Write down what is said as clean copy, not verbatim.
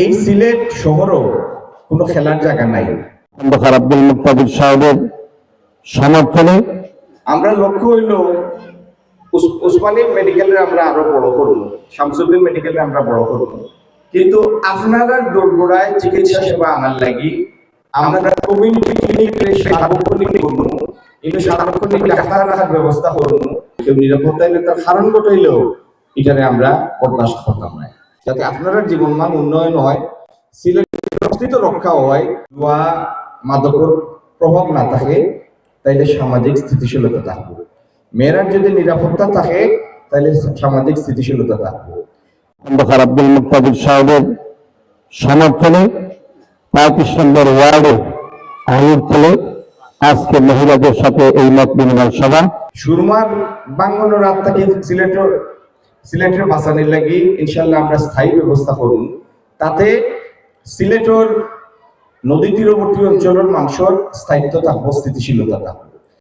এই সিলেট শহরও কোনো খেলার জায়গা নাই। খন্দকার আব্দুল মুত্তাদির সাহেবের সমর্থনে আমরা লক্ষ্য হইল উসমানী মেডিকেলের আমরা আরো বড় করব, শামসুদ্দিন মেডিকেলে আমরা বড় করব, কিন্তু আপনারা দোরগোড়ায় চিকিৎসা সেবা আনার লাগি আমরা কমিউনিটি ক্লিনিকের সার্বক্ষণিক করব, কিন্তু সার্বক্ষণিক ডাক্তার রাখার ব্যবস্থা করব। কেউ নিরাপত্তা হইলে তার কারণ ঘটাইলেও এটারে আমরা বরদাস্ত করতাম না, যাতে আপনারা জীবনমান উন্নয়ন হয়, সিলেটের অস্তিত্ব রক্ষা হয়, জুয়া মাদকের প্রভাব না থাকে, তাইলে সামাজিক স্থিতিশীলতা থাকবে। মেয়েরার যদি নিরাপত্তা থাকে তাহলে সামাজিক স্থিতিশীলতা থাকবে। খন্দকার আব্দুল মুত্তাদির সাহেবের সমর্থনে 35 নম্বর ওয়ার্ডে আহিরতলে আজকে মহিলাদের সাথে এই মত বিনিময় সভা। সুরমার বাঙ্গনের আত্মাকে সিলেটের বাঁচানোর লাগি ইনশাল্লাহ আমরা স্থায়ী ব্যবস্থা করুন, তাতে সিলেটের নদী তীরবর্তী অঞ্চলের মানুষের স্থায়িত্ব থাকবো, স্থিতিশীলতা থাকবে।